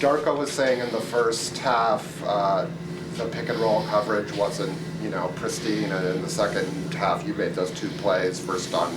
Darko was saying in the first half the pick and roll coverage wasn't, pristine, and in the second half you made those two plays, first on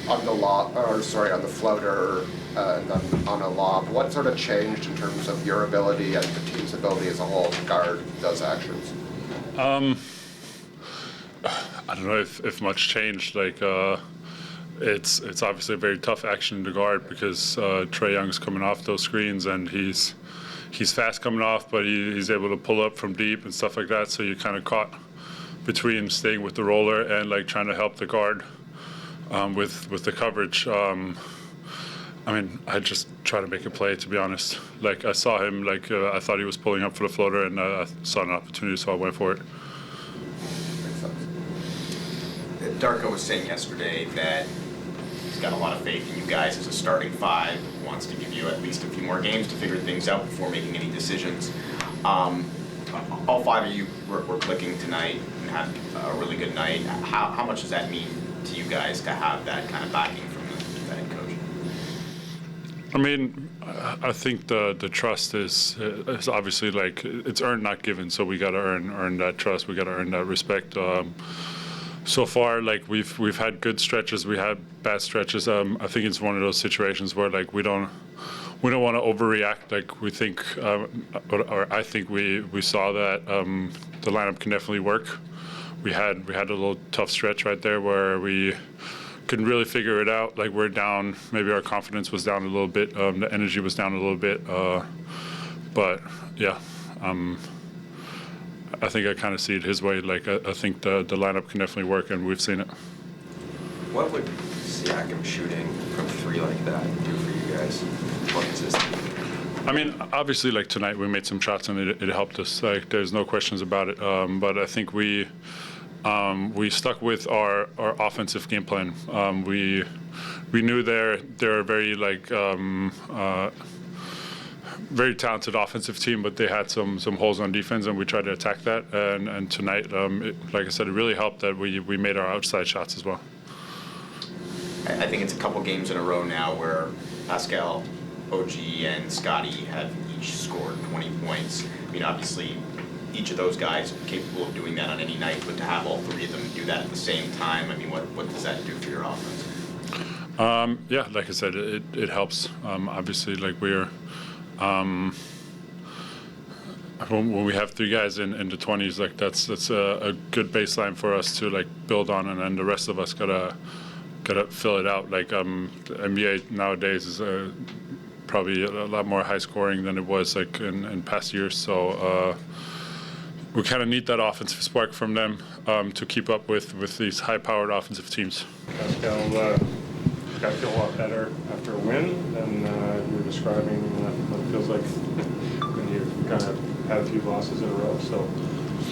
the floater and then on a lob. What sort of changed in terms of your ability and the team's ability as a whole to guard those actions? I don't know if much changed. It's obviously a very tough action to guard because Trae Young's coming off those screens and he's fast coming off, but he's able to pull up from deep and stuff like that. So you're kind of caught between staying with the roller and trying to help the guard with the coverage. I just try to make a play, to be honest. I saw him, I thought he was pulling up for the floater, and I saw an opportunity, so I went for it. Darko was saying yesterday that he's got a lot of faith in you guys as a starting five, wants to give you at least a few more games to figure things out before making any decisions. All five of you were clicking tonight and had a really good night. How much does that mean to you guys to have that kind of backing from the head coach? I think the trust is obviously it's earned, not given. So we got to earn that trust. We got to earn that respect. So far, we've had good stretches. We had bad stretches. I think it's one of those situations where we don't want to overreact. We think, or I think we saw that the lineup can definitely work. We had a little tough stretch right there where we couldn't really figure it out. We're down. Maybe our confidence was down a little bit. The energy was down a little bit. But yeah. I think I kind of see it his way. I think the lineup can definitely work, and we've seen it. What would Siakam shooting from three like that do for you guys? More consistent? Obviously, tonight we made some shots, and it helped us. There's no questions about it. But I think we stuck with our offensive game plan. We knew they're very very talented offensive team, but they had some holes on defense, and we tried to attack that. And tonight, like I said, it really helped that we made our outside shots as well. I think it's a couple games in a row now where Pascal, OG, and Scotty have each scored 20 points. Obviously, each of those guys are capable of doing that on any night, but to have all three of them do that at the same time, what does that do for your offense? Yeah, like I said, it helps. Obviously, we're when we have three guys in the 20s, that's a good baseline for us to build on, and then the rest of us gotta fill it out. The NBA nowadays is probably a lot more high scoring than it was in past years. So we kind of need that offensive spark from them to keep up with these high-powered offensive teams. Pascal, got to feel a lot better after a win than you were describing what it feels like when you've kind of had a few losses in a row. So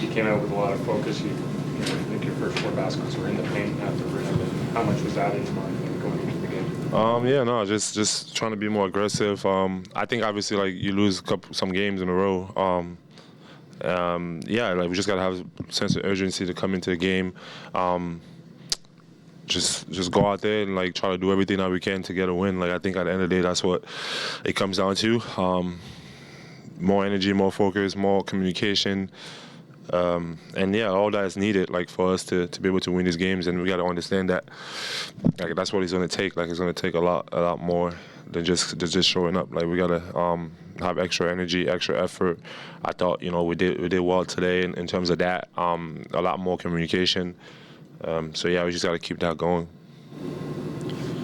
you came out with a lot of focus. I think your first four baskets were in the paint at the rim. And how much was that in your mind going into the game? Just trying to be more aggressive. I think obviously you lose some games in a row. We just gotta have a sense of urgency to come into the game. Just go out there and try to do everything that we can to get a win. I think at the end of the day, that's what it comes down to. More energy, more focus, more communication, and all that is needed for us to be able to win these games. And we got to understand that that's what it's going to take. It's going to take a lot more than just showing up. We got to have extra energy, extra effort. I thought we did well today in terms of that. A lot more communication. We just got to keep that going.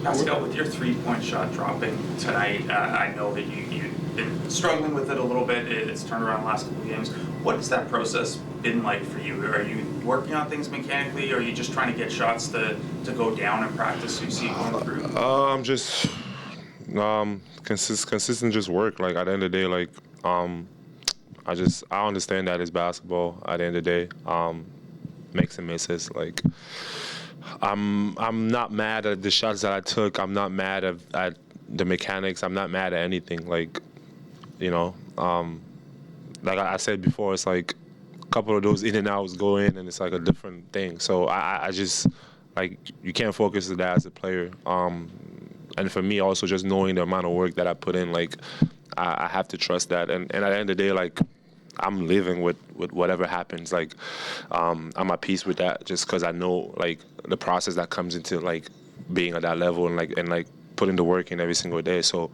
Pascal, with your three-point shot dropping tonight, I know that you've been struggling with it a little bit. It's turned around the last couple of games. What has that process been like for you? Are you working on things mechanically, or are you just trying to get shots to go down in practice so you see it going through? I'm just consistent just work. At the end of the day, I understand that it's basketball at the end of the day. Makes and misses. I'm not mad at the shots that I took. I'm not mad at the mechanics. I'm not mad at anything. Like I said before, it's a couple of those in and outs go in, and it's a different thing. So I just you can't focus on that as a player. And for me, also just knowing the amount of work that I put in, I have to trust that. And at the end of the day, like, I'm living with whatever happens. Like, I'm at peace with that, just because I know like the process that comes into like being at that level and putting the work in every single day. So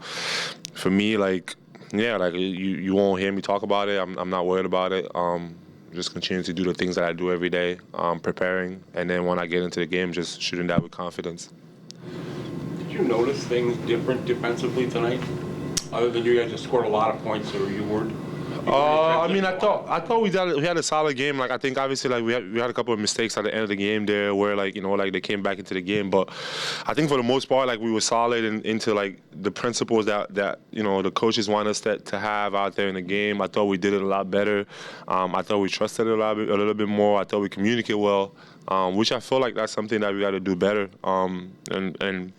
for me, like, yeah, like you won't hear me talk about it. I'm not worried about it. Just continue to do the things that I do every day, preparing, and then when I get into the game, just shooting that with confidence. Did you notice things different defensively tonight, other than you guys just scored a lot of points, or you weren't? I mean, I thought we had a solid game. Like, I think obviously like we had a couple of mistakes at the end of the game there, where like, you know, like they came back into the game. But I think for the most part, like, we were solid into like the principles that you know the coaches want us to have out there in the game. I thought we did it a lot better. I thought we trusted it a little bit more. I thought we communicate well, which I feel like that's something that we got to do better. And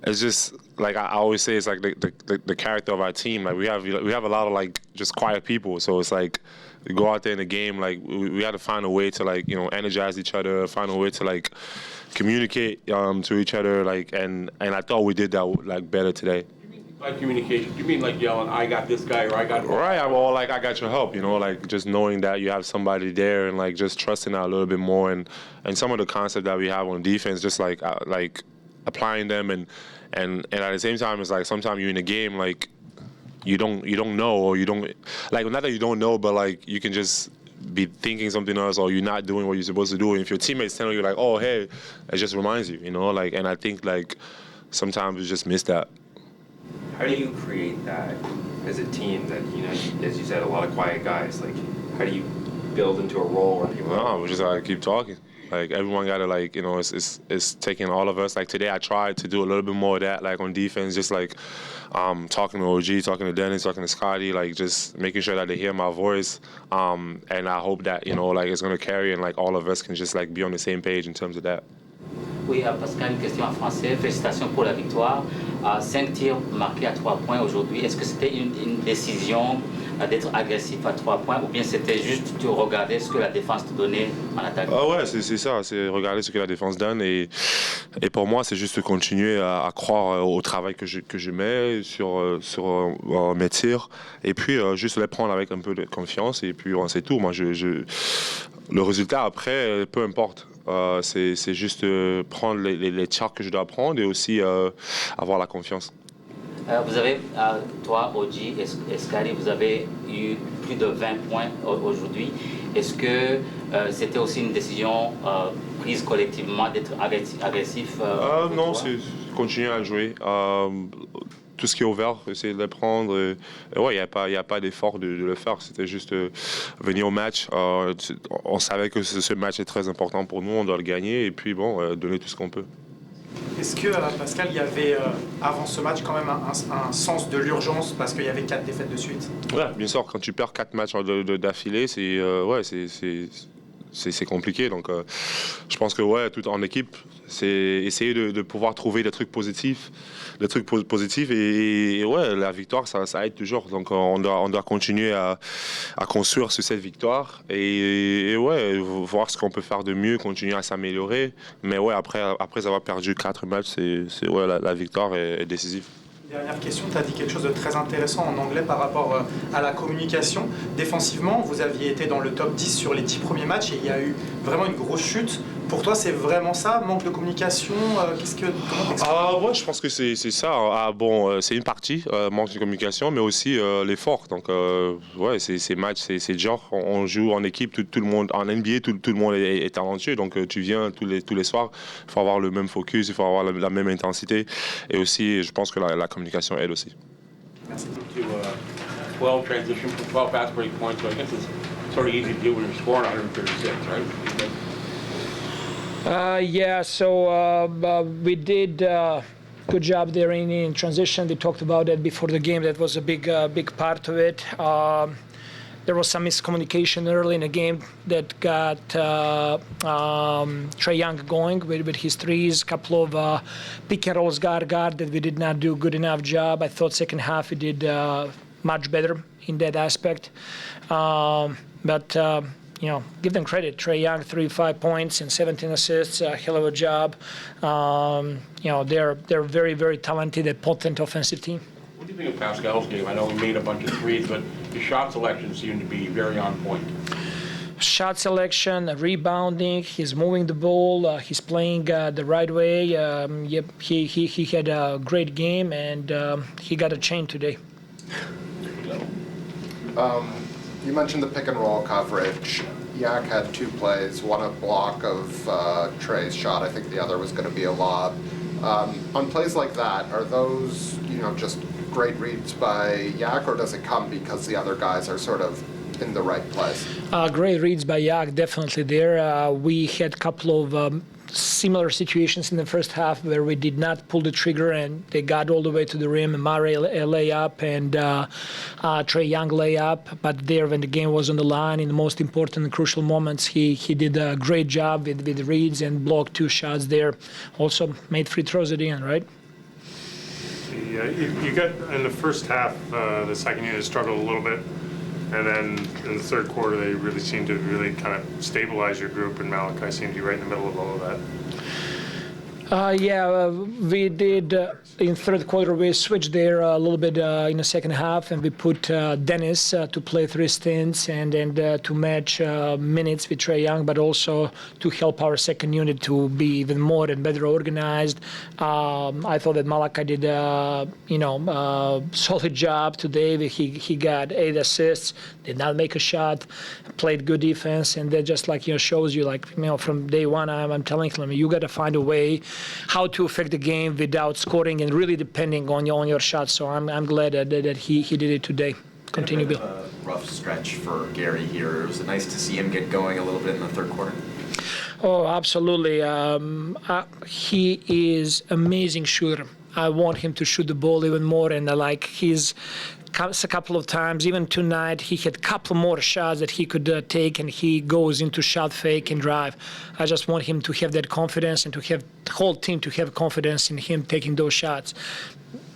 it's just like I always say, it's like the character of our team. Like we have a lot of like just quiet people. So it's like we go out there in the game, like we had to find a way to like, you know, energize each other, find a way to like communicate to each other. Like and I thought we did that like better today. By communication, do you mean like yelling, "I got this guy" or "I got"? Right, or like I got your help. You know, like just knowing that you have somebody there and like just trusting that a little bit more and some of the concepts that we have on defense, just like applying them and at the same time, it's like sometimes you're in a game, like you don't know, or you don't, like, not that you don't know, but like you can just be thinking something else, or you're not doing what you're supposed to do. And if your teammates telling you like, oh, hey, it just reminds you, you know, like, and I think like sometimes we just miss that. How do you create that as a team that, you know, as you said, a lot of quiet guys, like how do you build into a role where people... No, we just gotta keep talking. Like, everyone gotta, like, you know, it's taking all of us. Like, today I tried to do a little bit more of that, like, on defense, just, like, talking to OG, talking to Dennis, talking to Scotty, like, just making sure that they hear my voice. And I hope that, you know, like, it's gonna carry and, like, all of us can just, like, be on the same page in terms of that. Oui, Pascal, une question en français. Félicitations pour la victoire. 5 tirs marqués à 3 points aujourd'hui. Est-ce que c'était une décision d'être agressif à 3 points ou bien c'était juste de regarder ce que la défense te donnait en attaque? Ah ouais, c'est ça, c'est regarder ce que la défense donne et pour moi c'est juste de continuer à croire au travail que je mets sur mes tirs et puis juste les prendre avec un peu de confiance et puis c'est tout. Moi le résultat après, peu importe. C'est juste prendre les tirs que je dois prendre et aussi avoir la confiance. Vous avez, toi, OG et Scotty, vous avez eu plus de 20 points aujourd'hui. Est-ce que c'était aussi une décision prise collectivement d'être agressif Non, c'est continuer à jouer. Tout ce qui est ouvert, essayer de le prendre. Ouais, il n'y a pas d'effort de le faire. C'était juste venir au match. On savait que ce match est très important pour nous. On doit le gagner et puis bon, donner tout ce qu'on peut. Est-ce que, Pascal, il y avait, avant ce match, quand même un sens de l'urgence parce qu'il y avait 4 défaites de suite? Ouais, bien sûr. Quand tu perds 4 matchs d'affilée, c'est compliqué. Donc, je pense que, ouais, tout en équipe, c'est essayer de pouvoir trouver des trucs positifs. Et ouais, la victoire, ça aide toujours. Donc, on doit continuer à construire sur cette victoire et ouais, voir ce qu'on peut faire de mieux, continuer à s'améliorer. Mais ouais, après avoir perdu 4 matchs, ouais, la victoire est décisive. Dernière question, tu as dit quelque chose de très intéressant en anglais par rapport à la communication. Défensivement, vous aviez été dans le top 10 sur les 10 premiers matchs et il y a eu vraiment une grosse chute. Pour toi, c'est vraiment ça, manque de communication? Comment t'expliques? Ouais, je pense que c'est ça. C'est une partie, manque de communication, mais aussi l'effort. Donc, ouais, ces matchs, c'est genre, on joue en équipe, tout le monde, en NBA, tout le monde est talentueux. Donc, tu viens tous les soirs, il faut avoir le même focus, il faut avoir la même intensité. Et aussi, je pense que la communication aide aussi. Merci. 12 transition from 12 fast break points, so I guess it's sort of easy to do when you're scoring 136, right? Yeah, so we did good job there in transition. We talked about that before the game. That was a big part of it. There was some miscommunication early in the game that got Trae Young going with his threes. A couple of pick and rolls guard that we did not do a good enough job. I thought second half we did much better in that aspect. But you know, give them credit. Trae Young, 35 points and 17 assists, a hell of a job. You know, they're very, very talented and potent offensive team. What do you think of Pascal's game? I know he made a bunch of threes, but his shot selection seemed to be very on point. Shot selection, rebounding, he's moving the ball, he's playing the right way. He had a great game, and he got a chain today. You mentioned the pick and roll coverage. Yak had 2 plays, one a block of Trey's shot. I think the other was going to be a lob. On plays like that, are those just great reads by Yak, or does it come because the other guys are sort of in the right place? Great reads by Yak, definitely there. We had a couple of similar situations in the first half where we did not pull the trigger and they got all the way to the rim. Murray layup and Trae Young layup. But there, when the game was on the line, in the most important and crucial moments, he did a great job with reads and blocked 2 shots there. Also made free throws at the end, right? You got in the first half, the second unit struggled a little bit. And then in the third quarter, they really seemed to kind of stabilize your group, and Malachi seemed to be right in the middle of all of that. We did. In third quarter, we switched there a little bit in the second half, and we put Dennis to play 3 stints and to match minutes with Trae Young, but also to help our second unit to be even more and better organized. I thought that Malachi did solid job today. He got 8 assists, did not make a shot, played good defense, and that just shows you from day one I'm telling him you got to find a way how to affect the game without scoring and really depending on your shots. So I'm glad that he did it today. Continue, Bill. A rough stretch for Gary here. Was it nice to see him get going a little bit in the third quarter? Oh, absolutely. He is amazing shooter. I want him to shoot the ball even more, and he's a couple of times, even tonight, he had a couple more shots that he could take, and he goes into shot fake and drive. I just want him to have that confidence and to have the whole team to have confidence in him taking those shots.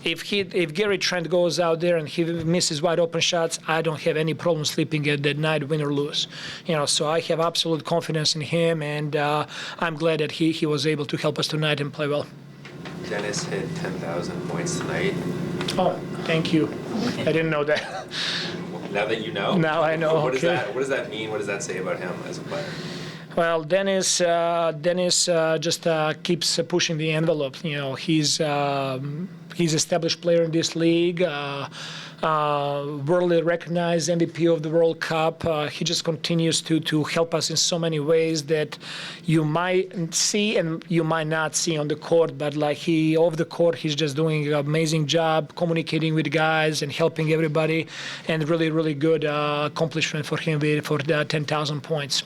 If Gary Trent goes out there and he misses wide open shots, I don't have any problem sleeping at that night, win or lose. So I have absolute confidence in him, and I'm glad that he was able to help us tonight and play well. Dennis hit 10,000 points tonight. Oh, thank you. I didn't know that. Now that you know? Now I know. What Okay. What does that mean? What does that say about him as a player? Well, Dennis just keeps pushing the envelope. He's established player in this league, worldly recognized MVP of the World Cup. He just continues to help us in so many ways that you might see and you might not see on the court. But off the court, he's just doing an amazing job communicating with guys and helping everybody, and really, really good accomplishment for him for the 10,000 points.